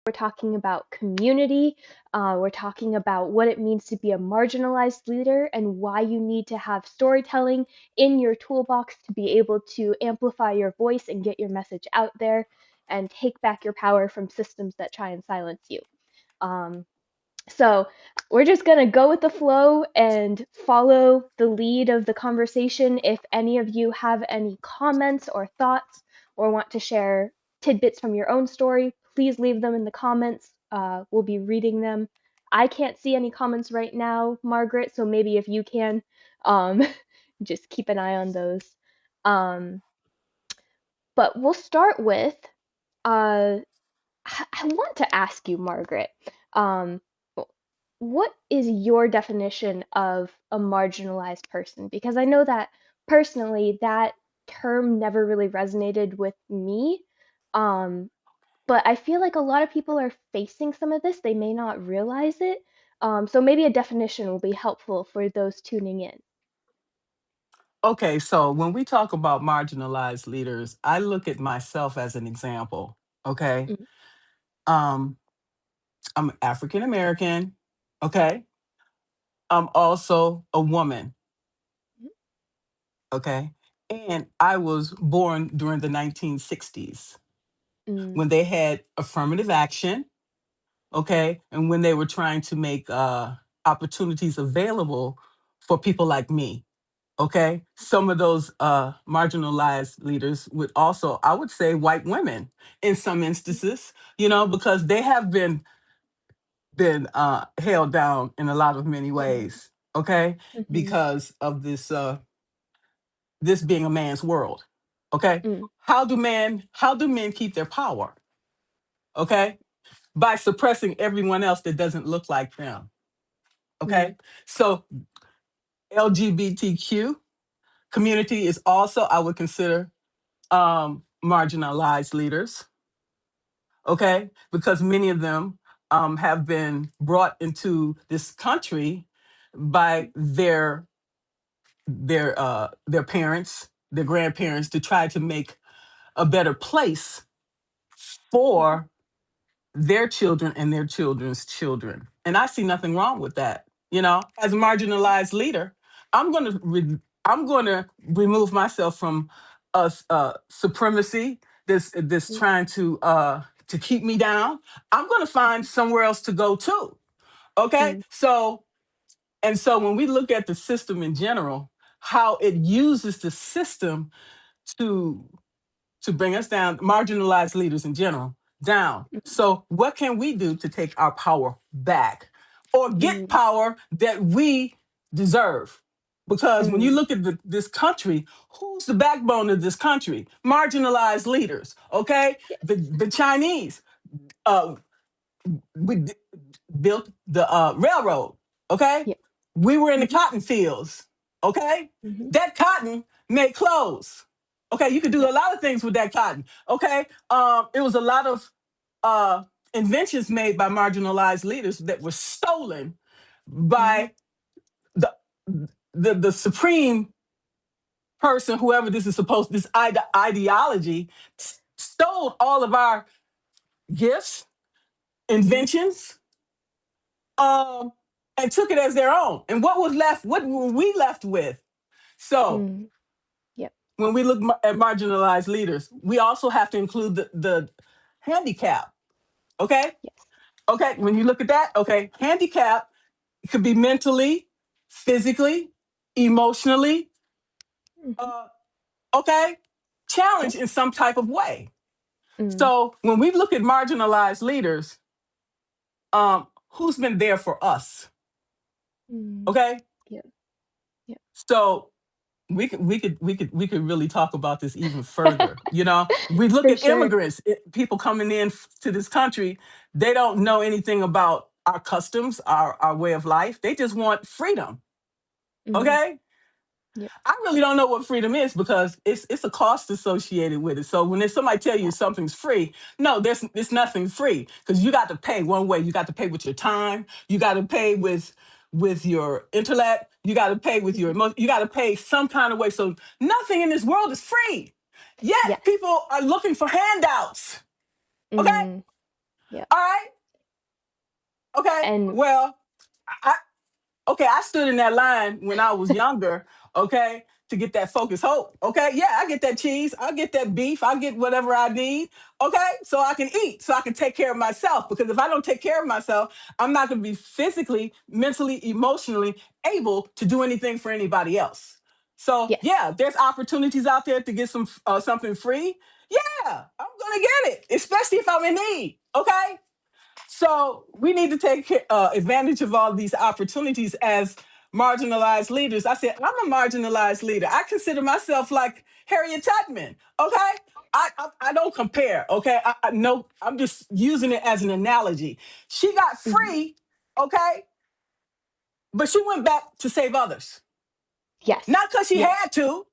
We're talking about community. We're talking about what it means to be a marginalized leader and why you need to have storytelling in your toolbox to be able to amplify your voice and get your message out there and take back your power from systems that try and silence you. Um, so we're just going to go with the flow and follow the lead of the conversation. If any of you have any comments or thoughts or want to share tidbits from your own story, please leave them in the comments. We'll be reading them. I can't see any comments right now, Margaret, so maybe if you can, um, just keep an eye on those. Um, but we'll start with, I want to ask you, Margaret, um, what is your definition of a marginalized person? Because I know that personally, that term never really resonated with me. Um, but I feel like a lot of people are facing some of this. They may not realize it. So maybe a definition will be helpful for those tuning in. Okay, so when we talk about marginalized leaders, I look at myself as an example. Okay. Mm, Um, I'm African American. Okay. I'm also a woman. Okay. And I was born during the 1960s mm, when they had affirmative action. Okay. And when they were trying to make opportunities available for people like me. Okay. Some of those marginalized leaders would also, I would say, white women in some instances, because they have been held down in a lot of many mm, ways. Okay. mhm, Because of this being a man's world. Okay. mm, How do men keep their power? Okay. By suppressing everyone else that doesn't look like them. mm, Okay. So LGBTQ community is also, I would consider, marginalized leaders. Okay. Because many of them have been brought into this country by their parents, their grandparents, to try to make a better place mhm, for their children and their children's children. And I see nothing wrong with that. As a marginalized leader, I'm going to I'm going to remove myself from supremacy. This mm, trying to keep me down. I'm going to find somewhere else to go to. Okay, mm, so when we look at the system in general, how it uses the system to bring us down, marginalized leaders in general, down. So, what can we do to take our power back or get mm, power that we deserve? Because when you mm. look at this country, who's the backbone of this country? Marginalized leaders, okay? The, Yes. the Chinese uh, we built the railroad, okay? Yeah. We were in the Mhm, cotton fields, okay? mhm. That cotton made clothes. Okay, you could do Yep. a lot of things with that cotton. Okay, it was a lot of uh, inventions made by marginalized leaders that were stolen Mhm, by the the supreme person, whoever this is supposed, this ideology, stole all of our gifts, mhm, inventions, um, and took it as their own. And what was left? What were we left with? So mm. Yep. when we look at marginalized leaders, we also have to include the handicap. Okay. Yes. Okay. When you look at that, okay, handicap could be mentally, physically, emotionally, Mhm. uh, okay, challenged Yep. in some type of way. Mm, So when we look at marginalized leaders, who's been there for us? mm. Okay. Yep. Yep. So we could really talk about this even further. We look For at sure. immigrants, people coming in to this country. They don't know anything about our customs, our way of life. They just want freedom. Mm. Okay, Yep. I really don't know what freedom is because it's a cost associated with it. So when there's somebody tell you Yeah. something's free, no, there's nothing free because you got to pay one way. You got to pay with your time. You got to pay with your intellect. You got to pay with your Mhm. emotion. You got to pay some kind of way. So nothing in this world is free. Yet Yes. people are looking for handouts. Okay, Mm. Yep. All right. Okay. And Well, I, okay, I stood in that line when I was younger, okay, to get that focus hope. Okay, yeah, I get that cheese, I get that beef, I get whatever I need, okay, so I can eat, so I can take care of myself. Because if I don't take care of myself, I'm not going to be physically, mentally, emotionally able to do anything for anybody else. So yes, yeah, there's opportunities out there to get something free. Yeah, I'm gonna get it, especially if I'm in need. Okay, so we need to take advantage of all these opportunities as marginalized leaders. I said, I'm a marginalized leader. I consider myself like Harriet Tubman. Okay. I don't compare. Okay. I no, I'm just using it as an analogy. She got mhm, free. Okay. But she went back to save others. yes, Not because she yes, had to,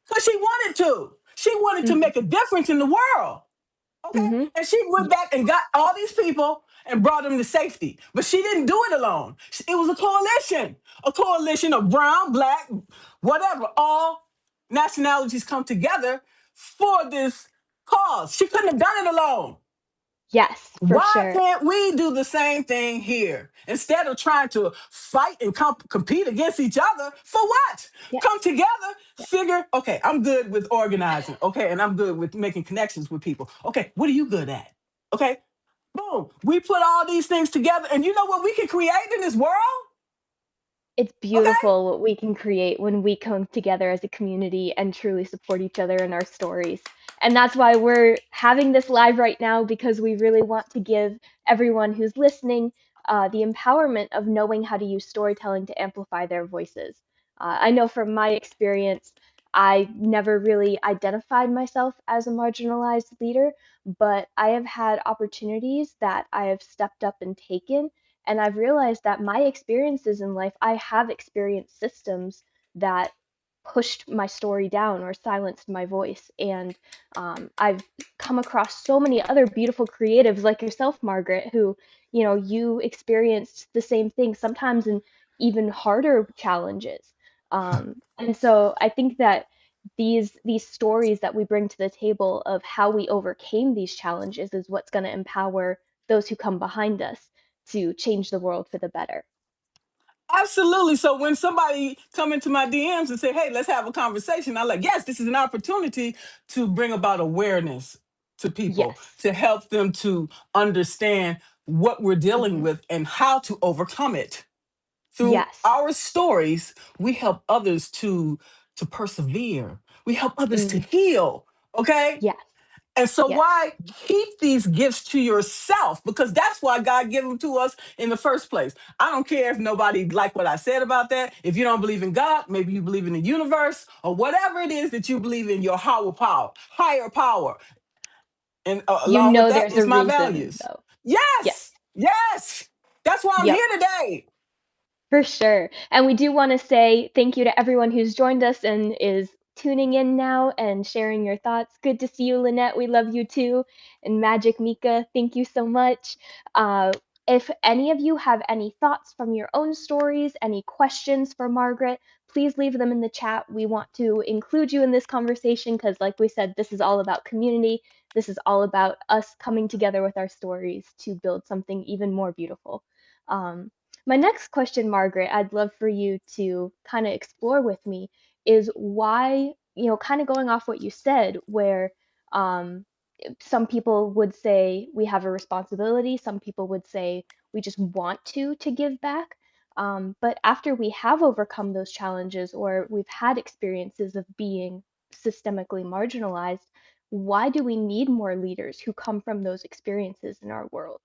because she wanted to. She wanted to mhm, make a difference in the world. Okay. mhm, And she went yes, back and got all these people and brought them to safety. But she didn't do it alone. It was a coalition of brown, black, whatever, all nationalities come together for this cause. She couldn't have done it alone. yes, for Why sure. can't we do the same thing here? Instead of trying to fight and compete against each other, for what? Come Yes, together, yes, figure, okay, I'm good with organizing, okay, and I'm good with making connections with people. Okay, what are you good at? Okay, boom, we put all these things together, and you know what we can create in this world? it's Okay, beautiful what we can create when we come together as a community and truly support each other in our stories. And that's why we're having this live right now because we really want to give everyone who's listening the empowerment of knowing how to use storytelling to amplify their voices. I know from my experience, I never really identified myself as a marginalized leader, but I have had opportunities that I have stepped up and taken, and I've realized that my experiences in life, I have experienced systems that pushed my story down or silenced my voice. And I've come across so many other beautiful creatives like yourself, Margaret, who, you experienced the same thing, sometimes in even harder challenges. And so I think that these stories that we bring to the table of how we overcame these challenges is what's going to empower those who come behind us to change the world for the better. absolutely. So when somebody come into my DMs and say, "Hey, let's have a conversation," I'm like, "Yes, this is an opportunity to bring about awareness to people, Yes. to help them to understand what we're dealing Hmm. with and how to overcome it." Through Yes. our stories, we help others to persevere. We help others to Hmm. heal. Okay, Yes. and so Yes. why keep these gifts to yourself? Because that's why God gave them to us in the first place. I don't care if nobody like what I said about that. If you don't believe in God, maybe you believe in the universe or whatever it is that you believe in, your higher power. And You along with know that there's a is my reason, values. though. Yes. Yes, yes. That's why I'm Yep. here today. For sure. And we do want to say thank you to everyone who's joined us and is tuning in now and sharing your thoughts. Good to see you, Lynette. We love you too. And Magic Mika, thank you so much. Uh, if any of you have any thoughts from your own stories, any questions for Margaret, please leave them in the chat. We want to include you in this conversation because, like we said, this is all about community. This is all about us coming together with our stories to build something even more beautiful. Um, my next question, Margaret, I'd love for you to kind of explore with me is why, kind of going off what you said, where um, some people would say we have a responsibility, some people would say we just want to give back. But after we have overcome those challenges or we've had experiences of being systemically marginalized, why do we need more leaders who come from those experiences in our world?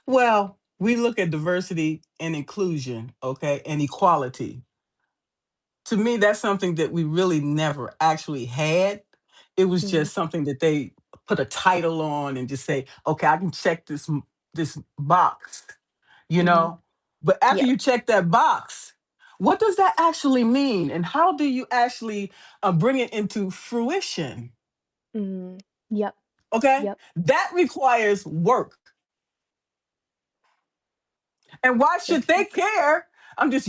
Well, we look at diversity and inclusion, okay, and equality. To me, that's something that we really never actually had. It was Mm, just something that they put a title on and just say, okay, I can check this box, you mm, know. But after yep. you check that box, what does that actually mean, and how do you actually bring it into fruition? Mm, yep. Okay, Yep. that requires work. And why For should they sure. care I'm just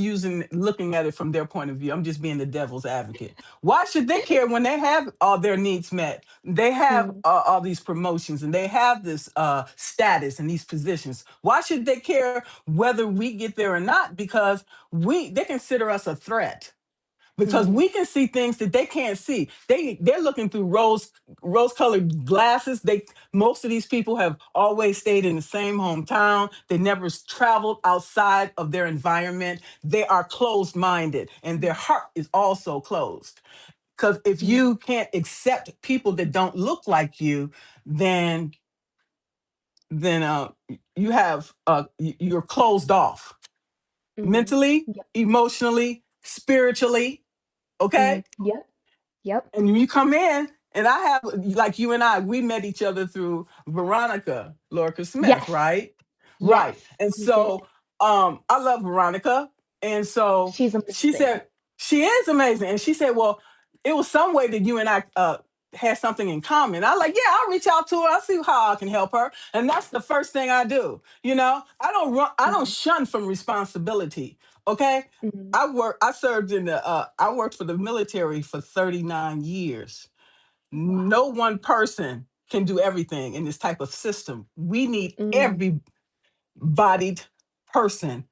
looking at it from their point of view. I'm just being the devil's advocate. Why should they care when they have all their needs met? They have Mm, all these promotions and they have this status and these positions. Why should they care whether we get there or not? Because they consider us a threat, because mm, we can see things that they can't see. They're looking through rose colored glasses. Most of these people have always stayed in the same hometown. They never traveled outside of their environment. They are closed minded, and their mm, heart is also closed. Because if mm, you can't accept people that don't look like you, then then you're closed off mm. mentally, Yep. emotionally, spiritually. Okay. Yep. Yep. And when you come in, and I have, like you and I, we met each other through Veronica Lorca Smith, Yes. right? Right. Yes, And we did. so I love Veronica. And so She's she amazing. said, she is amazing. And she said, well, it was some way that you and I had something in common. I like, yeah, I'll reach out to her. I'll see how I can help her. And that's the first thing I do. I don't Mhm, shun from responsibility. Okay. mhm. I worked for the military for 39 years. Wow. No one person can do everything in this type of system. We need Mm, every bodied person,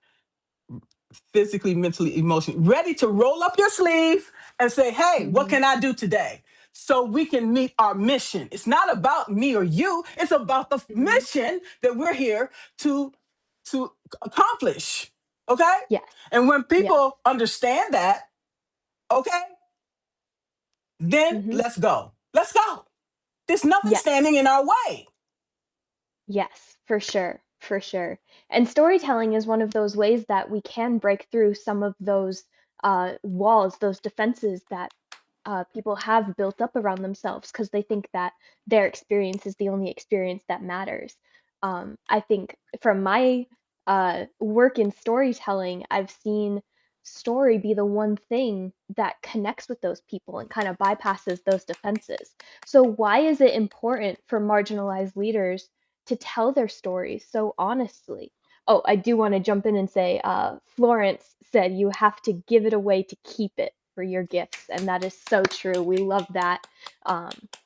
physically, mentally, emotionally, ready to roll up your sleeves and say, hey, what mhm, can I do today? So we can meet our mission. It's not about me or you, it's about the mhm. mission that we're here to to accomplish. Okay? Yes. And when Yes. people understand that, okay, then Mhm. let's go. Let's go. There's nothing Yes. standing in our way. Yes, for sure, for sure. And storytelling is one of those ways that we can break through some of those walls, those defenses that people have built up around themselves because they think that their experience is the only experience that matters. I think from my work in storytelling, I've seen story be the one thing that connects with those people and kind of bypasses those defenses. So, why is it important for marginalized leaders to tell their stories so honestly? Oh, I do want to jump in and say, Florence said you have to give it away to keep it for your gifts, and that is so true. We love that.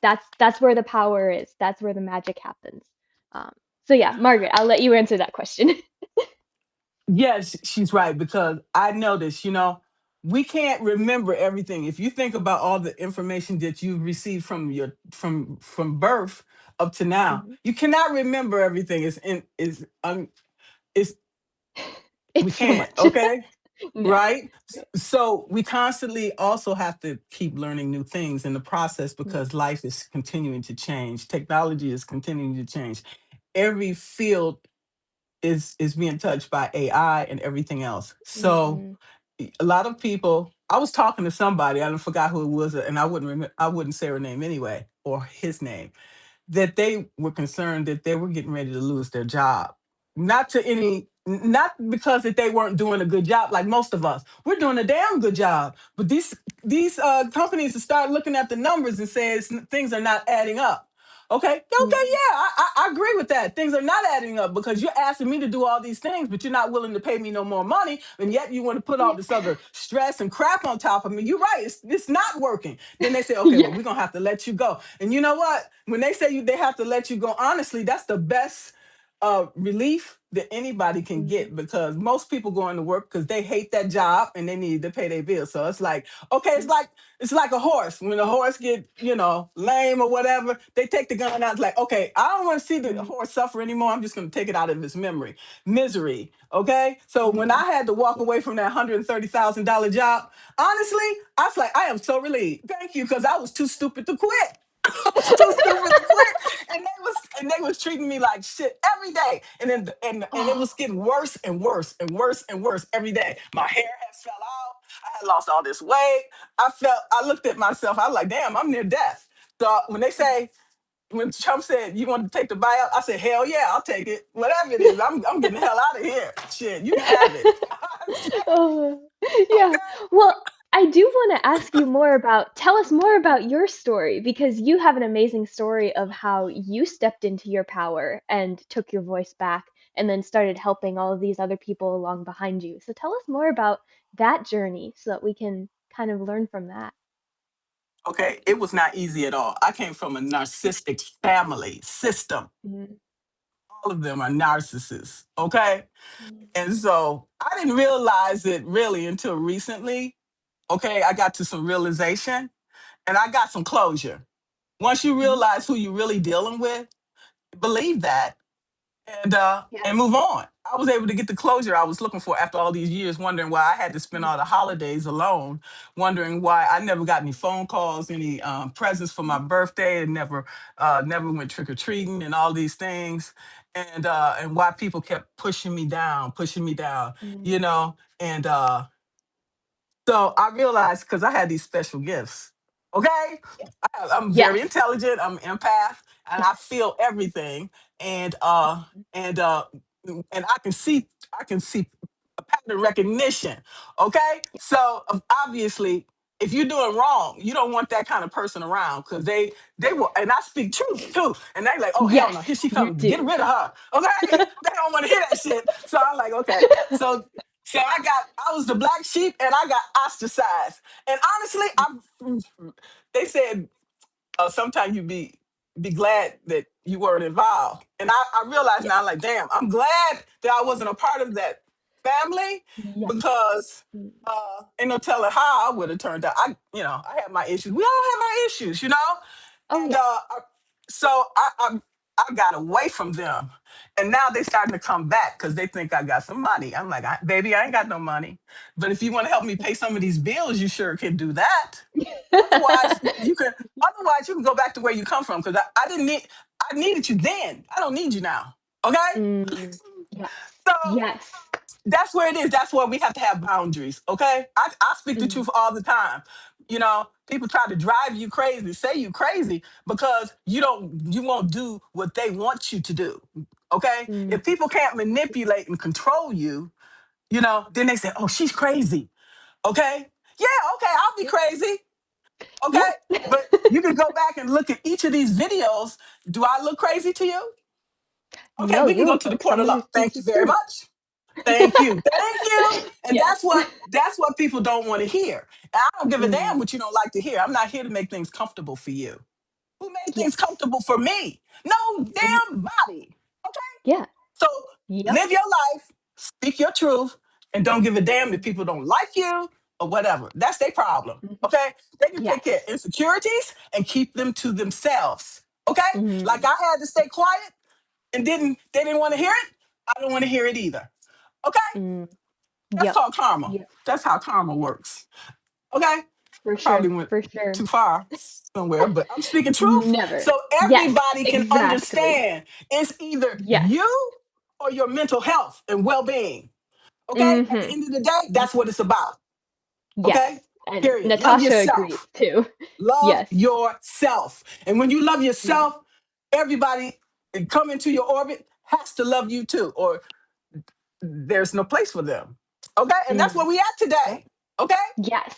That's where the power is. That's where the magic happens. Um, so yeah, Margaret, I'll let you answer that question. Yes, she's right, because I noticed, we can't remember everything. If you think about all the information that you've received from from birth up to now, Mhm. you cannot remember everything. It's we It's so can't, much. okay? No. Right? No. So we constantly also have to keep learning new things in the process, Mm, because life is continuing to change. Technology is continuing to change. Every field is being touched by AI and everything else. So mhm, a lot of people. I was talking to somebody. I forgot who it was, and I wouldn't say her name anyway, or his name, that they were concerned that they were getting ready to lose their job. Not because that they weren't doing a good job, like most of us. We're doing a damn good job. But these companies start looking at the numbers and saying things are not adding up. Okay, okay, mm, yeah, I agree with that. Things are not adding up, because you're asking me to do all these things, but you're not willing to pay me no more money, and yet you want to put all yeah. this other stress and crap on top of me. You're right, it's not working. Then they say, okay, well, Yeah. we're gonna have to let you go. And you know what? When they say they have to let you go, honestly, that's the best relief that anybody can Mhm. get, because most people go into work because they hate that job and they need to pay their bills. So it's like, okay, Mm, it's like a horse. When a horse get lame or whatever, they take the gun out. It's like, okay, I don't want to see the mm, horse suffer anymore. I'm just going to take it out of its misery. Okay, so when mhm. I had to walk Yeah. away from that $130,000 job, honestly, I was like, I am so relieved. Thank you, because I was too stupid to quit. I was too stupid to quit, and they was treating me like shit every day, and it Oh, was getting worse and worse and worse and worse every day. My hair had fell out. I had lost all this weight. I looked at myself. I was like, damn, I'm near death. So when Trump said you want to take the buyout, I said, hell yeah, I'll take it. Whatever it is, I'm getting the hell out of here. Shit, you can have it. Oh, yeah. Okay. Well, I do want to ask you more about, tell us more about your story because you have an amazing story of how you stepped into your power and took your voice back and then started helping all of these other people along behind you. So tell us more about that journey so that we can kind of learn from that. Okay, it was not easy at all. I came from a narcissistic family system. Mm, All of them are narcissists. Okay. mm, And so I didn't realize it really until recently. Okay. I got to some realization and I got some closure. Once you mhm. realize who you're really dealing with, believe that and Yes. move on. I was able to get the closure I was looking for after all these years, wondering why I had to spend Mm, all the holidays alone, wondering why I never got any phone calls, any presents for my mm, birthday, and never went trick or treating, and all these things, and why people kept pushing me down, mm. you know, and so I realized because I had these special gifts. Okay, I'm very Yes. intelligent. I'm an empath, and I feel everything. And and uh, and I can see a pattern recognition. Okay, so obviously, if you're doing wrong, you don't want that kind of person around because they will. And I speak truth too, and they like, oh hell Yes, no, here she you comes, get do. rid of her. Okay, they don't want to hear that shit. So I'm like, okay, so I was the black sheep and I got ostracized. And honestly, they said sometimes you be glad that you weren't involved. And I realize Yes. now, like, damn, I'm glad that I wasn't a part of that family Yes. because Mm. ain't no telling how I would have turned out. I have my issues. We all have our issues, Oh and yeah. so I got away from them, and now they starting to come back because they think I got some money. I'm like, baby, I ain't got no money, but if you want to help me pay some of these bills, you sure can do that. Otherwise, you can. Otherwise, you can go back to where you come from because I didn't need. I needed you then. I don't need you now. Okay. Mm. Yes. So Yes. that's where it is. That's where we have to have boundaries. Okay. I speak the Mm. truth all the time. People try to drive you crazy, say you crazy because you won't do what they want you to do. Okay. Mm. If people can't manipulate and control you, then they say, oh, she's crazy. Okay. Yeah. Okay. I'll be Yep. crazy. Okay. Yep. But you can go back and look at each of these videos. Do I look crazy to you? Okay. No, We can you go look to the like court of someone law. who speaks Thank the you very truth. much. Thank you. Thank you. And Yes. that's what people don't want to hear. And I don't give a damn Mm. what you don't like to hear. I'm not here to make things comfortable for you. Who made things Yes. comfortable for me? No Mm. damn body. Okay? Yeah. So Yep. live your life, speak your truth, and don't give a damn if Mm. people don't like you or whatever. That's their problem. Mhm. Okay? They can take care of Yes. insecurities and keep them to themselves. Okay? Like Mm. I had to stay quiet and they didn't want to hear it. I don't want to hear it either. Okay? Mm. That's Yep. called karma. Yep. That's how karma works. Okay? For I probably sure. went For sure. too far somewhere, but I'm speaking truth Never. so Yes. everybody can Exactly. understand it's either Yes. you or your mental health and well being. Okay? At the Mhm. end of the day, that's what Mhm. it's about. Okay? Yes. And Period. Love Natasha agrees yourself. too. Love Yes. yourself. And when you love Mm. yourself, everybody that come into your orbit has to love you too, or there's no place for them. Okay? And that's where Mm. we at Yep. today. Okay? Yes.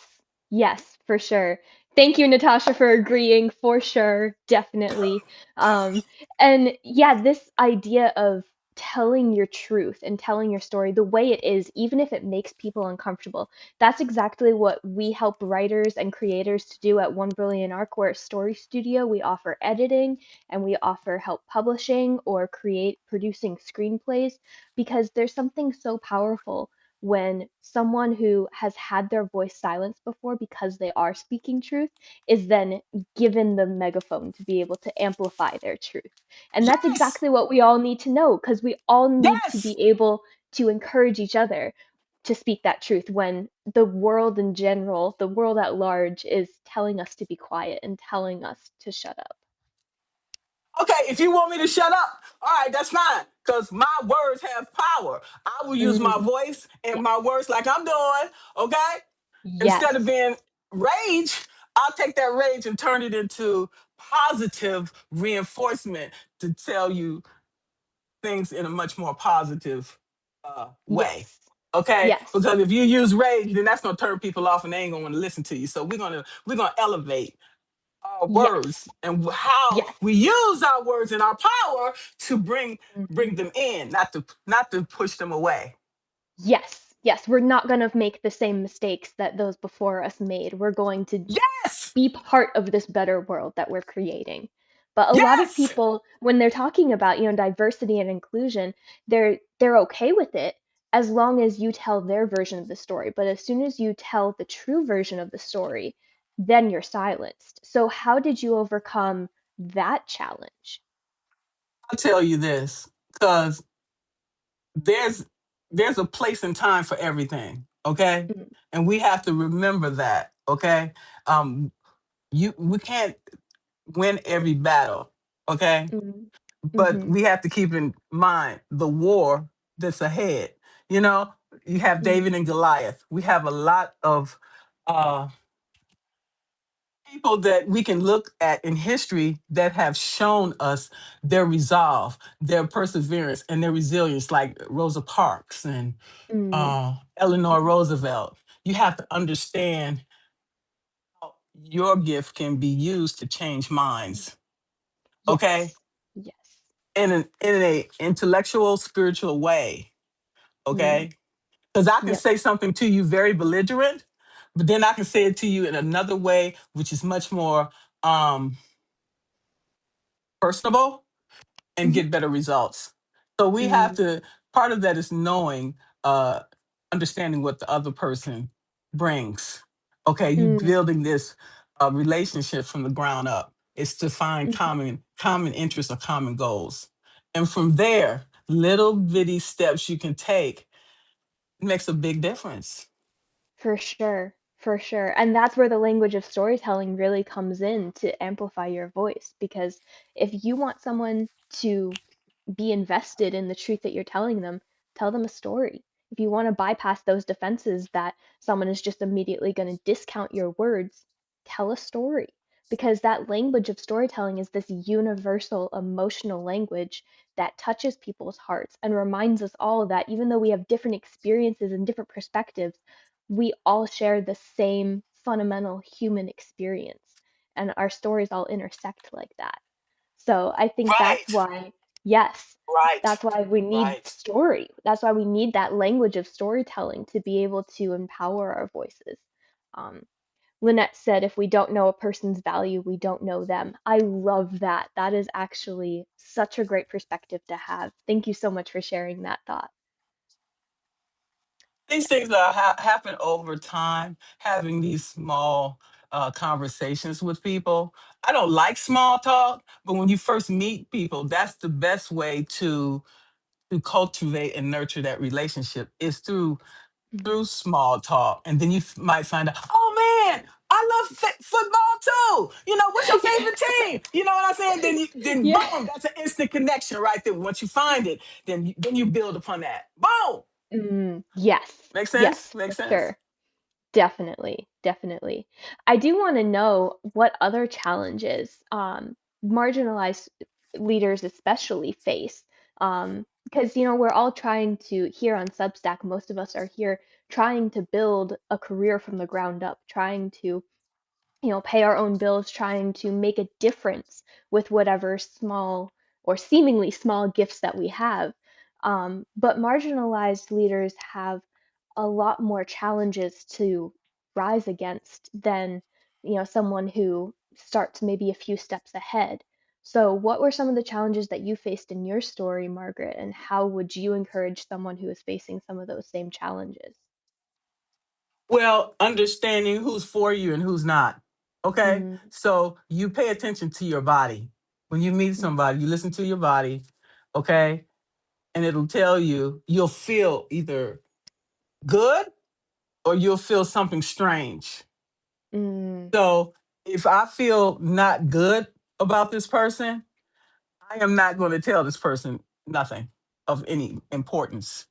Yes, for sure. Thank you, Natasha, for agreeing, for sure, definitely. Um, and yeah, this idea of telling your truth and telling your story the way it is, even if it makes people uncomfortable, that's exactly what we help writers and creators to do at One Brilliant Arc. We're a story studio. We offer editing and we offer help publishing or producing screenplays because there's something so powerful when someone who has had their voice silenced before because they are speaking truth is then given the megaphone to be able to amplify their truth. And that's Yes. exactly what we all need to know because we all need to Yes. be able to encourage each other to speak that truth when the world in general, the world at large, is telling us to be quiet and telling us to shut up. Okay, if you want me to shut up, all right, that's fine. Because my words have power. I will use my Mm, voice and yes. my words like I'm doing, okay? Yes. Instead of being rage, I'll take that rage and turn it into positive reinforcement to tell you things in a much more positive way. Yes. Okay, Yes. because if you use rage, then that's gonna turn people off, and they ain't gonna want to listen to you. So we're gonna elevate our Yes. words and how Yes. we use our words and our power to Mhm. bring them in, not to push them away. Yes. Yes. We're not going to make the same mistakes that those before us made. We're going to Yes, be part of this better world that we're creating. But a lot of yes. people, when they're talking about, diversity and inclusion, they're okay with it as long as you tell their version of the story. But as soon as you tell the true version of the story, then you're silenced. So how did you overcome that challenge? I'll tell you this, because there's there's a place and time for everything, okay? Mm, And we have to remember that, okay? Um, we can't win every battle, okay? mm, But mhm, we have to keep in mind the war that's ahead. You know, you have David mm, and Goliath. We have a lot of uh, people that we can look at in history that have shown us their resolve, their perseverance, and their resilience, like Rosa Parks and mm, Eleanor mhm. Roosevelt. You have to understand how your gift can be used to change minds. Okay, Yes. Yes. in a intellectual, spiritual way. Mm, Okay, because I can yep. say something to you very belligerent, but then I can say it to you in another way, which is much more um, personable and Mhm. get better results. So we have Mm, to, part of that is knowing, uh, understanding what the other person brings. Okay, you mm, building this relationship from the ground up. It's to find mhm. common interests or common goals. And from there, little bitty steps you can take makes a big difference. For sure, for sure. And that's where the language of storytelling really comes in to amplify your voice. Because if you want someone to be invested in the truth that you're telling them, tell them a story. If you want to bypass those defenses that someone is just immediately going to discount your words, tell a story. Because that language of storytelling is this universal emotional language that touches people's hearts and reminds us all that even though we have different experiences and different perspectives, we all share the same fundamental human experience. And our stories all intersect like that. So I think that's Right, why, yes, right, that's why we need right. story. That's why we need that language of storytelling to be able to empower our voices. Um, Lynette said, if we don't know a person's value, we don't know them. I love that. That is actually such a great perspective to have. Thank you so much for sharing that thought. These Yes. things happen over time, having these small conversations with people. I don't like small talk, but when you first meet people, that's the best way to cultivate and nurture that relationship is through Mhm. small talk. And then you might find out, oh man, I love football too. You know, what's your Yeah. favorite team? You know what I'm saying? Then Yeah. boom, that's an instant connection right there. Once you find it, then you build upon that. Boom. Yes. Make sense? Yes, Make for sense? sure. Definitely, definitely. I do want to know what other challenges marginalized leaders especially face. Because we're all trying to here on Substack, most of us are here trying to build a career from the ground up, trying to pay our own bills, trying to make a difference with whatever small or seemingly small gifts that we have. But marginalized leaders have a lot more challenges to rise against than, someone who starts maybe a few steps ahead. So, what were some of the challenges that you faced in your story, Margaret, and how would you encourage someone who is facing some of those same challenges? Well, understanding who's for you and who's not. Okay. Mm, So you pay attention to your body. When you meet mm, somebody, you listen to your body. Okay. And it'll tell you, you'll feel either good or you'll feel something strange. mm, So if I feel not good about this person, I am not going to tell this person nothing of any importance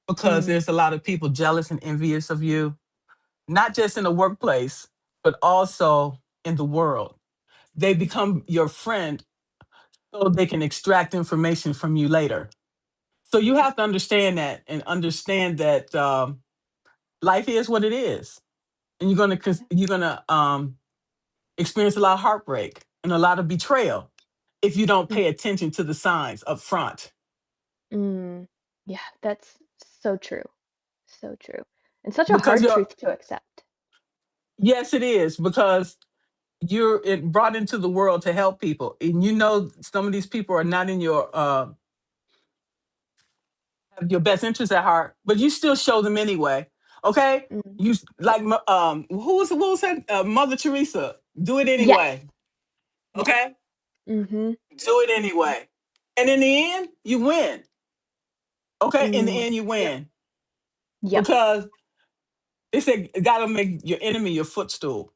because mm, there's a lot of people jealous and envious of you, not just in the workplace, but also in the world. They become your friend so they can extract information from you later. So you have to understand that and understand that life is what it is, and you're gonna experience a lot of heartbreak and a lot of betrayal if you don't Mm, pay attention to the signs up front. mm. Yeah, that's so true. So true. And such a Because hard you're, truth to accept. yes, it is, because brought into the world to help people. And you know, some of these people are not in have your best interest at heart, but you still show them anyway. Okay? Mm. You like who was that? Mother Teresa. Do it Yes. anyway. Yes. Okay? Mhm. Do it anyway. And in the end, you win. Okay? In the Mm. end, you Yep. win. Yep. Because they said gotta make your enemy your footstool.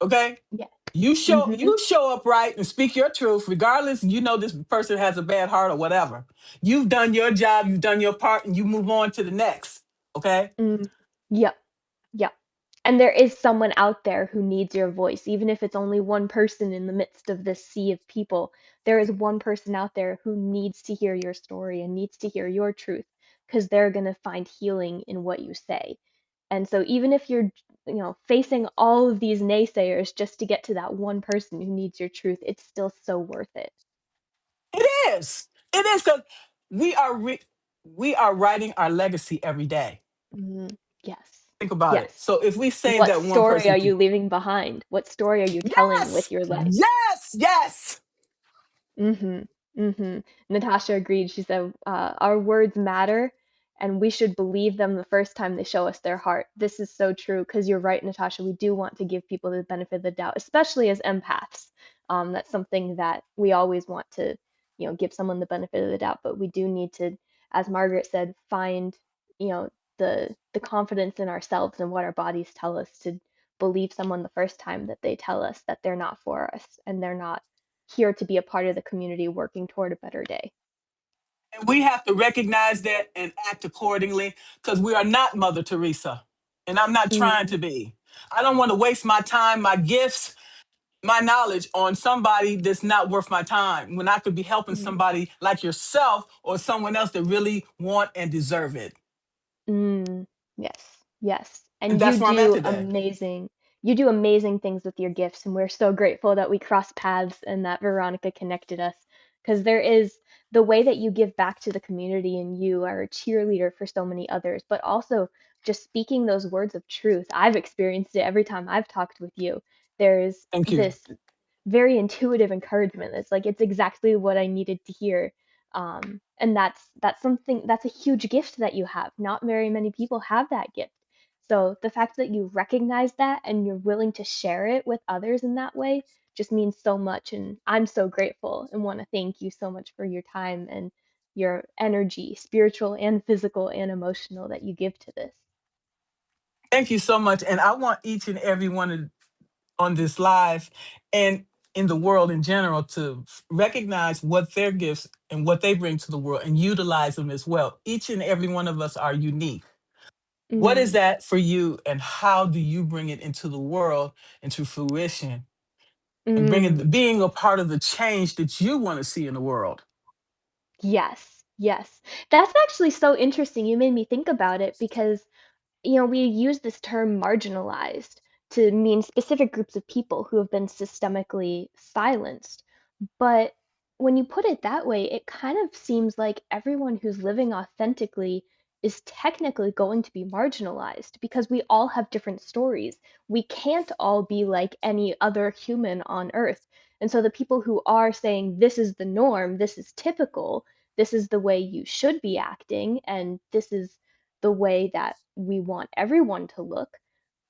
Okay? Yeah. You Mhm. show up right and speak your truth, regardless. You know this person has a bad heart or whatever. You've done your job, you've done your part, and you move on to the next. Okay. Mm. Yep. Yep. And there is someone out there who needs your voice, even if it's only one person in the midst of this sea of people. There is one person out there who needs to hear your story and needs to hear your truth because they're going to find healing in what you say. And so even if you're, facing all of these naysayers just to get to that one person who needs your truth, it's still so worth it. It is. It is, because we are we are writing our legacy every day. Mhm. Yes. Think about it. Yes. So if we save What that one story are person, you leaving behind? What story are you telling with yes, your life? yes, yes. Mhm. Mhm. Natasha agreed. She said, "Our words matter, and we should believe them the first time they show us their heart." This is so true because you're right, Natasha. We do want to give people the benefit of the doubt, especially as empaths. That's something that we always want to, give someone the benefit of the doubt. But we do need to, as Margaret said, find, you know, the confidence in ourselves and what our bodies tell us to believe someone the first time that they tell us that they're not for us and they're not here to be a part of the community working toward a better day. And we have to recognize that and act accordingly, because we are not Mother Teresa. And I'm not trying Mm, to be. I don't want to waste my time, my gifts, my knowledge on somebody that's not worth my time when I could be helping mm. somebody like yourself or someone else that really want and deserve it. Mm, yes, yes. And And that's where I'm at today. you do amazing things with your gifts, and we're so grateful that we crossed paths and that Veronica connected us. Because there is the way that you give back to the community, and you are a cheerleader for so many others, but also just speaking those words of truth. I've experienced it every time I've talked with you. There's Thank you. this very intuitive encouragement. It's like it's exactly what I needed to hear. And that's something that's a huge gift that you have. Not very many people have that gift. So the fact that you recognize that and you're willing to share it with others in that way just means so much. And I'm so grateful and want to thank you so much for your time and your energy, spiritual and physical and emotional, that you give to this. Thank you so much. And I want each and every on this live and in the world in general to recognize what their gifts and what they bring to the world and utilize them as well. Each and every one of us are unique. What is Mm, that for you, and how do you bring it into the world, into fruition, and mm. being a part of the change that you want to see in the world? Yes, yes. That's actually so interesting. You made me think about it because we use this term marginalized to mean specific groups of people who have been systemically silenced. But when you put it that way, it kind of seems like everyone who's living authentically is technically going to be marginalized because we all have different stories. We can't all be like any other human on earth. And so the people who are saying this is the norm, this is typical, this is the way you should be acting, and this is the way that we want everyone to look,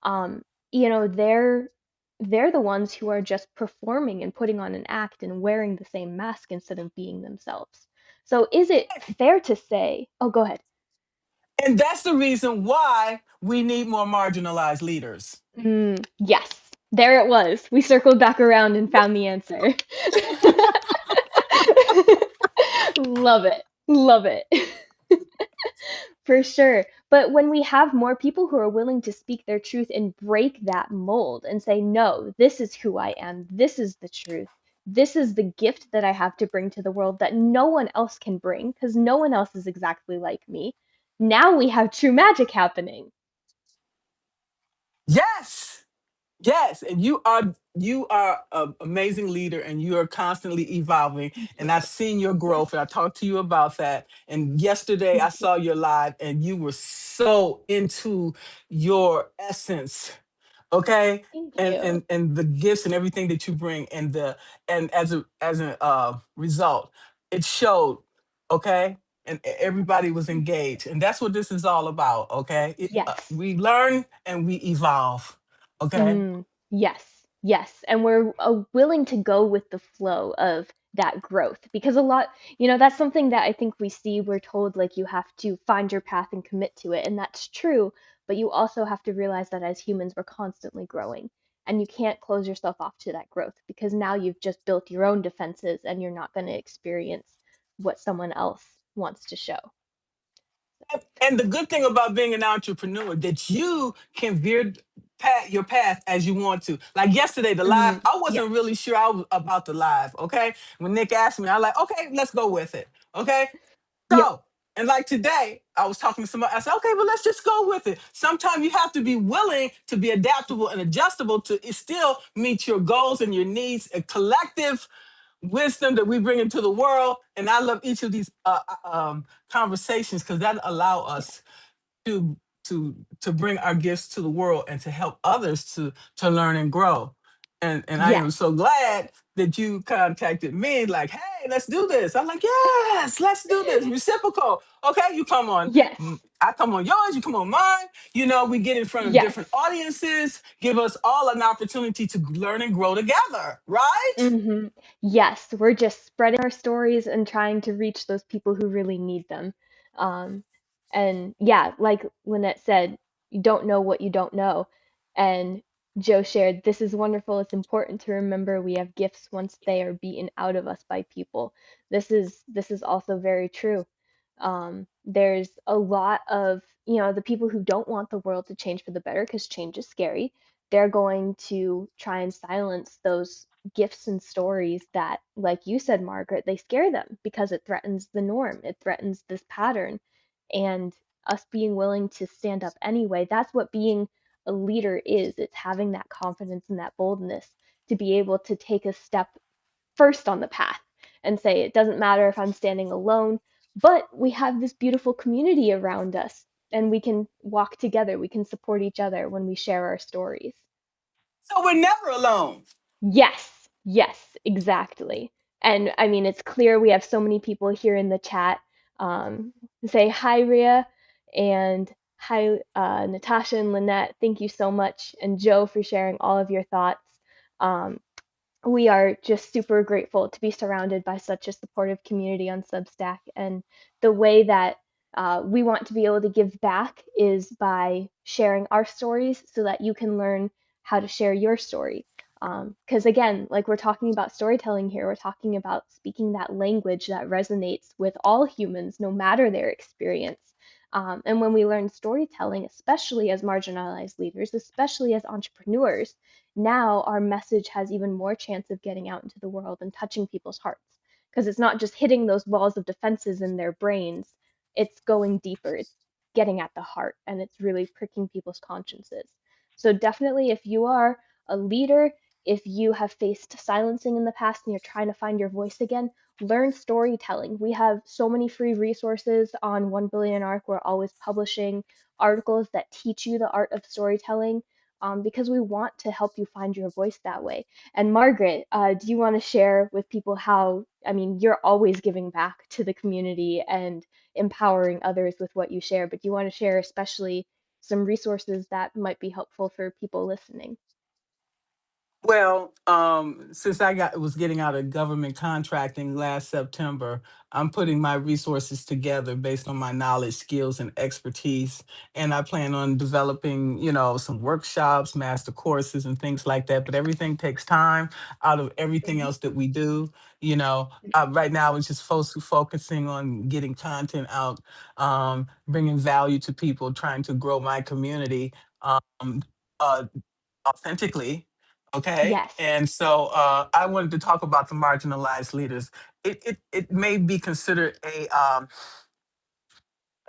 um, you know, they're the ones who are just performing and putting on an act and wearing the same mask instead of being themselves. So is it fair to say, oh, go ahead. And that's the reason why we need more marginalized leaders. Yes, there it was. We circled back around and found the answer. Love it. Love it. For sure. But when we have more people who are willing to speak their truth and break that mold and say, no, this is who I am, this is the truth, this is the gift that I have to bring to the world that no one else can bring because no one else is exactly like me. Now we have true magic happening. Yes. Yes, and you are an amazing leader, and you are constantly evolving. Thank And I've you. seen your Yes. growth, and I talked to you about that. And yesterday, I Thank you. saw your live, and you were so into your essence, okay, Thank and you. and the gifts and everything that you bring, and as a result, it showed, okay, and everybody was engaged, and that's what this is all about, okay. Yes. We learn and we evolve, okay. Yes, yes, and we're willing to go with the flow of that growth because a lot, that's something that I think we see. We're told like you have to find your path and commit to it, and that's true. But you also have to realize that as humans, we're constantly growing, and you can't close yourself off to that growth because now you've just built your own defenses, and you're not going to experience what someone else wants to show. And the good thing about being an entrepreneur that you can veer your path as you want to. Like yesterday, the live, I Yes. wasn't really sure about the live. Okay, when Nick asked me, I was like, okay, let's go with it. Okay, Yep. so. And like today, I was talking to somebody. I said, okay, well, let's just go with it. Sometimes you have to be willing to be adaptable and adjustable to still meet your goals and your needs, a collective wisdom that we bring into the world. And I love each of these conversations because that allow us to to bring our gifts to the world and to help others to learn and grow. And I am Yes. so glad that you contacted me like, hey, let's do this. I'm like, yes, let's do this. Reciprocal. Okay, you come on. Yes. I come on yours, you come on mine. We get in front of different Yes. audiences, give us all an opportunity to learn and grow together, right? Yes, we're just spreading our stories and trying to reach those people who really need them. Um, and yeah, like Lynette said, you don't know what you don't know. And Joe shared, this is wonderful. It's important to remember we have gifts once they are beaten out of us by people. This is also very true. There's a lot of, the people who don't want the world to change for the better because change is scary. They're going to try and silence those gifts and stories that, like you said, Margaret, they scare them because it threatens the norm, it threatens this pattern. And us being willing to stand up anyway, that's what being a leader is. It's having that confidence and that boldness to be able to take a step first on the path and say, it doesn't matter if I'm standing alone, but we have this beautiful community around us and we can walk together, we can support each other when we share our stories. So we're never alone. Yes, yes, exactly. And I mean, it's clear we have so many people here in the chat. Say hi, Ria, and hi, Natasha and Lynette. Thank you so much, and Joe for sharing all of your thoughts. Um, we are just super grateful to be surrounded by such a supportive community on Substack. And the way that we want to be able to give back is by sharing our stories so that you can learn how to share your story. Because again, like we're talking about storytelling here, we're talking about speaking that language that resonates with all humans, no matter their experience. And when we learn storytelling, especially as marginalized leaders, especially as entrepreneurs, now our message has even more chance of getting out into the world and touching people's hearts because it's not just hitting those walls of defenses in their brains, it's going deeper, it's getting at the heart, and it's really pricking people's consciences. So definitely, if you are a leader, if you have faced silencing in the past and you're trying to find your voice again, learn storytelling. We have so many free resources on 1 Billion Arc. We're always publishing articles that teach you the art of storytelling, because we want to help you find your voice that way. And Margaret, do you want to share with people how, I mean, you're always giving back to the community and empowering others with what you share, but do you want to share especially some resources that might be helpful for people listening? Well, since I was getting out of government contracting last September, I'm putting my resources together based on my knowledge, skills, and expertise. And I plan on developing, some workshops, master courses, and things like that. But everything takes time out of everything Mhm. else that we do. Right now it's just focusing on getting content out, bringing value to people, trying to grow my community. Uh, Authentically. Okay. Yes. And so I wanted to talk about the marginalized leaders. It may be considered a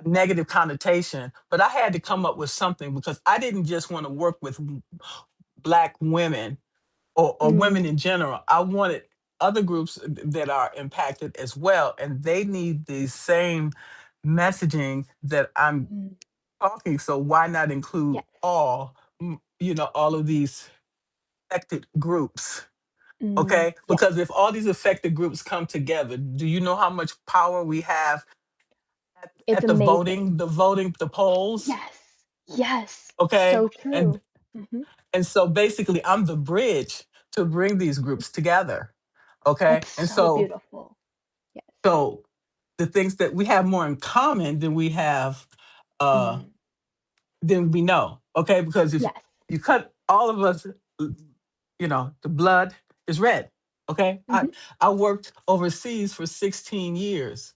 negative connotation, but I had to come up with something because I didn't just want to work with Black women or women Mm, in general. I wanted other groups that are impacted as well, and they need the same messaging that I'm mm, talking. So why not include yes. all, all of these affected groups? Okay, Yes. because if all these affected groups come together, do you know how much power we have It's at the amazing. the polls? Yes. Yes. Okay, So and true. Mhm. and so basically, I'm the bridge to bring these groups together. Okay, That's and so so beautiful. Yes. so the things that we have more in common than we have uh Mm. than we know. Okay, because if Yes. you cut all of us, the blood is red. Okay, I Mhm. I worked overseas for 16 years.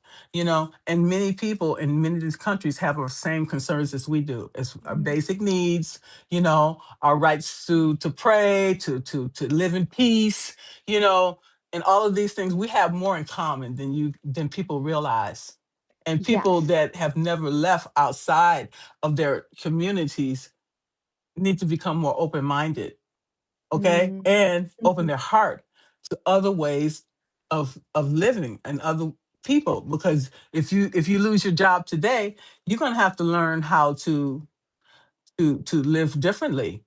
And many people in many of these countries have the same concerns as we do. It's our Mm. basic needs. Our rights to pray, to live in peace. You know, and all of these things we have more in common than people realize. And people Yes. that have never left outside of their communities need to become more open minded, okay, Mm. and open Mhm. their heart to other ways of living and other people. Because if you lose your job today, you're gonna have to learn how to live differently,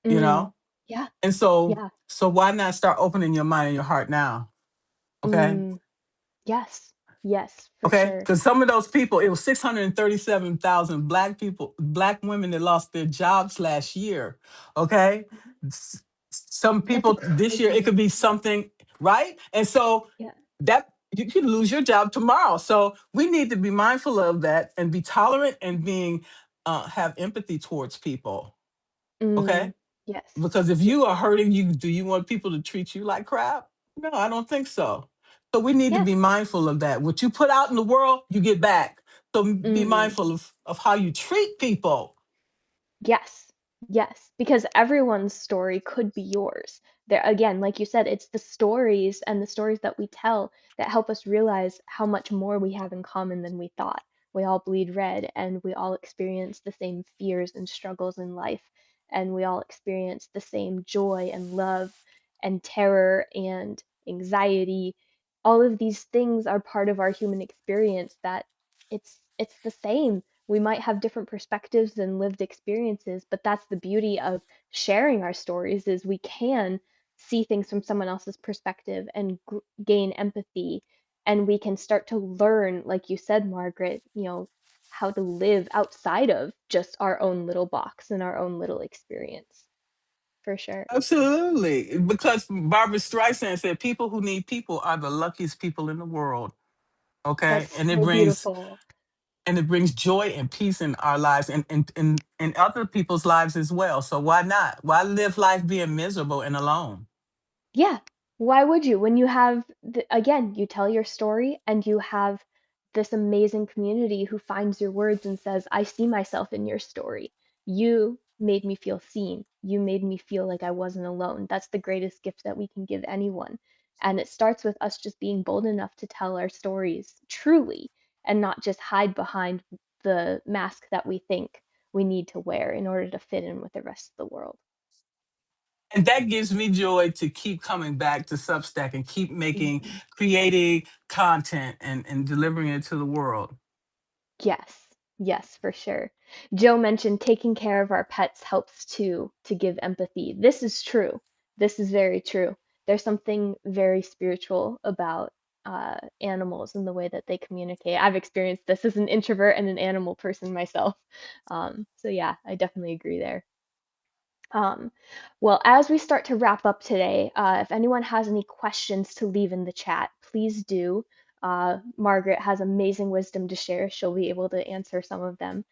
you Mm. know. Yeah. And so Yeah. why not start opening your mind and your heart now? Okay. Mm. Yes. Yes, for Okay, sure. because some of those people, it was 637,000 Black people, Black women that lost their jobs last year. Okay, Mhm. S- some That's a people this year it crazy could be number. something, right? And so Yeah. that you could lose your job tomorrow. So we need to be mindful of that and be tolerant and being have empathy towards people. Okay, Mm. Yes. because if Yes. you are hurting, do you want people to treat you like crap? No, I don't think so. So we need to be Yes. mindful of that. What you put out in the world, you get back. So be Mm. mindful of how you treat people. Yes. Yes, because everyone's story could be yours. There again, like you said, it's the stories and the stories that we tell that help us realize how much more we have in common than we thought. We all bleed red and we all experience the same fears and struggles in life, and we all experience the same joy and love and terror and anxiety. All of these things are part of our human experience that it's the same. We might have different perspectives and lived experiences, but that's the beauty of sharing our stories is we can see things from someone else's perspective and gain empathy, and we can start to learn, like you said, Margaret, how to live outside of just our own little box and our own little experience, for sure. Absolutely. Because Barbara Streisand said people who need people are the luckiest people in the world. Okay. That's And it so brings beautiful. joy and peace in our lives and other people's lives as well. So why not? Why live life being miserable and alone? Yeah. Why would you? When you have, again, you tell your story and you have this amazing community who finds your words and says, I see myself in your story. You made me feel seen. You made me feel like I wasn't alone. That's the greatest gift that we can give anyone. And it starts with us just being bold enough to tell our stories truly and not just hide behind the mask that we think we need to wear in order to fit in with the rest of the world. And that gives me joy to keep coming back to Substack and keep Mhm. creating content and delivering it to the world. Yes, yes, for sure. Joe mentioned taking care of our pets helps too to give empathy. This is true. This is very true. There's something very spiritual about animals and the way that they communicate. I've experienced this as an introvert and an animal person myself. So yeah, I definitely agree there. Um, well, as we start to wrap up today, if anyone has any questions to leave in the chat, please do. Margaret has amazing wisdom to share. She'll be able to answer some of them.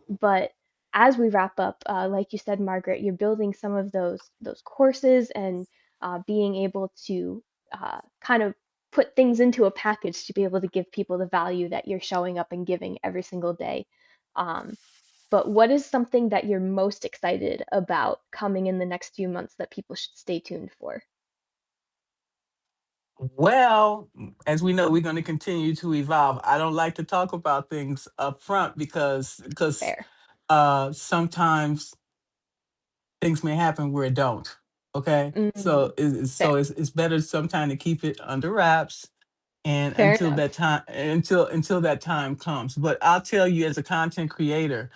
But as we wrap up, like you said, Margaret, you're building some of those courses and being able to kind of put things into a package to be able to give people the value that you're showing up and giving every single day. Um, but what is something that you're most excited about coming in the next few months that people should stay tuned for? Well, as we know, we're going to continue to evolve. I don't like to talk about things up front because Fair. sometimes things may happen where it don't. Okay, Mm, so so fair. it's better sometimes to keep it under wraps, and Fair enough. until that time comes. But I'll tell you, as a content creator,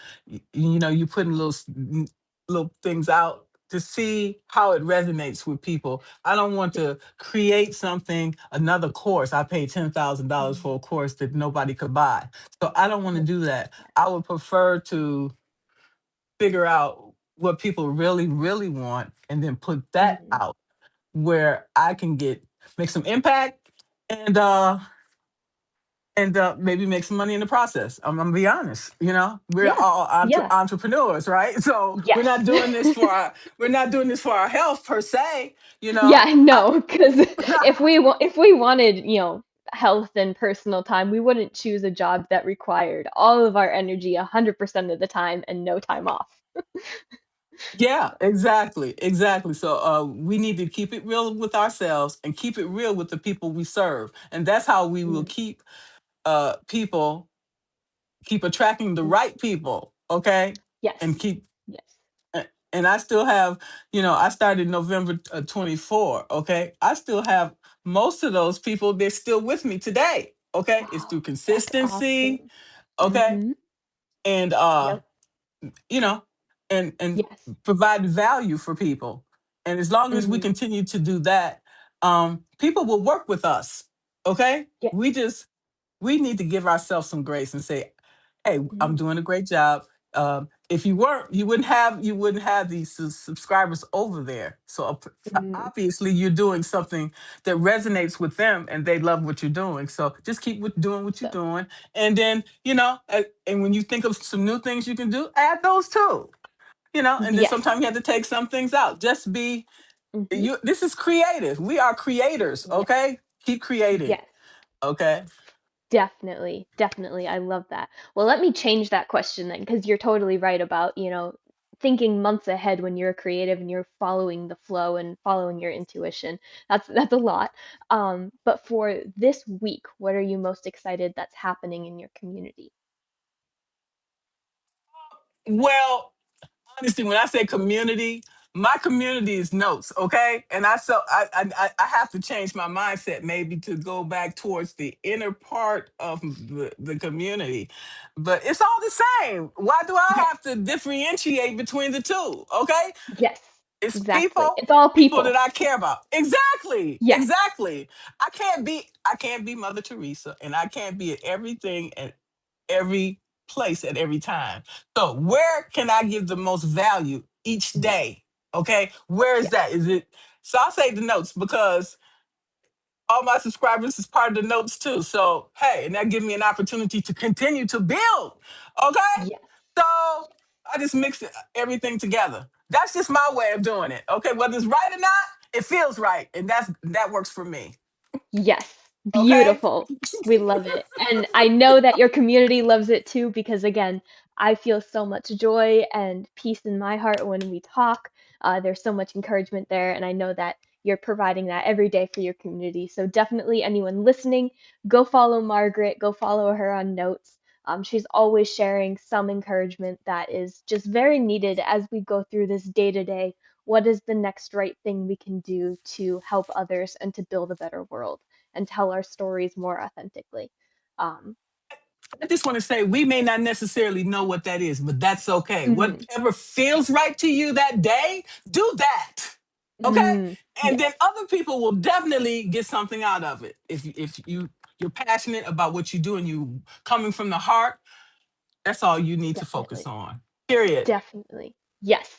you know, you putting little things out to see how it resonates with people. I don't want Yes. to create something, another course. I paid $10,000 for Mm, a course that nobody could buy, so I don't want to do that. 100%. I would prefer to figure out what people really really want, and then put that Mhm. out where I can get make some impact, and maybe make some money in the process. I'm gonna be honest. You know, we're Yeah. all Yeah. entrepreneurs, right? So Yes. we're not doing this for our health per se. You know, Yeah, no, 'cause if we wanted, health and personal time, we wouldn't choose a job that required all of our energy 100% of the time and no time off. yeah, exactly, exactly. So we need to keep it real with ourselves and keep it real with the people we serve, and that's how we will Mm, people keep attracting the mm. right people. Okay, and Yes. keep Yes. and I still have, you know, I started November 24. Okay. I still have most of those people. They're still with me today. Okay. It's through Wow, that's consistency. awesome. Okay. Mhm. And, Yep. you know, and Yes. provide value for people. And as long as we Mhm. continue to do that, people will work with us. Okay. Yeah. We need to give ourselves some grace and say, "Hey, I'm Mm. doing a great job." If you weren't, you wouldn't have these subscribers over there. So Mm. obviously, you're doing something that resonates with them, and they love what you're doing. So just keep doing what you're So, doing, and then and when you think of some new things you can do, add those too. You know, and then yes. sometimes you have to take some things out. Just be Mhm. you. This is creative. We are creators. Yes. Okay, keep creating. Yes. Okay. Definitely, definitely. I love that. Well, let me change that question then, because you're totally right about, thinking months ahead when you're creative and you're following the flow and following your intuition. That's a lot. But for this week, what are you most excited that's happening in your community? Well, honestly, when I say community, my community is notes, okay? And I have to change my mindset maybe to go back towards the inner part of the community, but it's all the same. Why do I Yes. have to differentiate between the two? Okay, Yes. it's Exactly. It's all people that people. I care about. Exactly, Yes. exactly. I can't be Mother Teresa, and I can't be at everything at every place at every time. So where can I give the most value each Yes. day? Okay, where is Yes. that? Is it? So I'll say the notes because all my subscribers is part of the notes too. So hey, and that gives me an opportunity to continue to build. Okay, Yes. so I just everything together. That's just my way of doing it. Okay, whether it's right or not, it feels right, and that works for me. Yes, Okay. beautiful. We love it. And I know that your community loves it too because, again, I feel so much joy and peace in my heart when we talk. There's so much encouragement there, and I know that you're providing that every day for your community. So, definitely, anyone listening, go follow Margaret, go follow her on Notes. She's always sharing some encouragement that is just very needed as we go through this day to day. What is the next right thing we can do to help others and to build a better world and tell our stories more authentically? Um, I just want to say we may not necessarily know what that is, but that's okay. mhm, Whatever feels right to you that day, do that. Okay? And then yes, other people will definitely get something out of it. If you're passionate about what you do and you coming from the heart, that's all you need to focus definitely. on. Period. Definitely. Yes.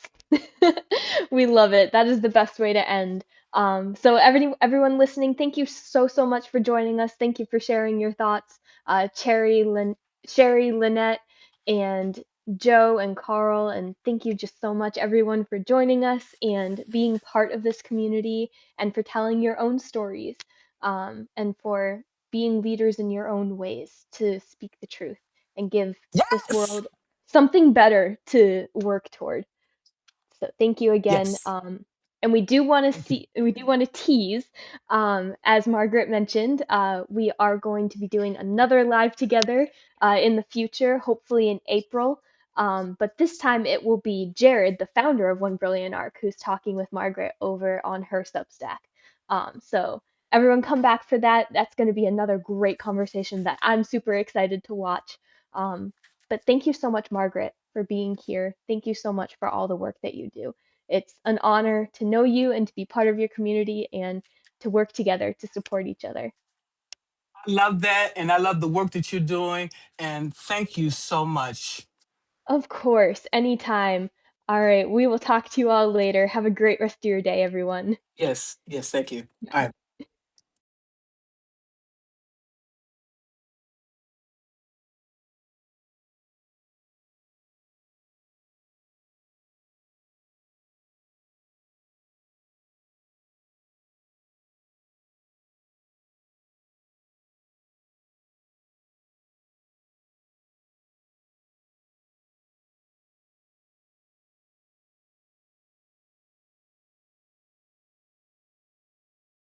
We love it. That is the best way to end. So everyone listening, thank you so, so much for joining us. Thank you for sharing your thoughts. Sherry, Lynette, and Joe and Carl, and thank you just so much everyone for joining us and being part of this community and for telling your own stories, and for being leaders in your own ways to speak the truth and give this Yes. world something better to work toward. So thank you again. Yes. And Thank you. we do want to tease, as Margaret mentioned, we are going to be doing another live together in the future, hopefully in April. But this time it will be Jared, the founder of One Brilliant Arc, who's talking with Margaret over on her Substack. So everyone come back for that. That's going to be another great conversation that I'm super excited to watch. Um, but thank you so much, Margaret, for being here. Thank you so much for all the work that you do. It's an honor to know you and to be part of your community and to work together to support each other. I love that, and I love the work that you're doing. And thank you so much. Of course, anytime. All right, we will talk to you all later. Have a great rest of your day, everyone. Yes, yes, thank you. All right.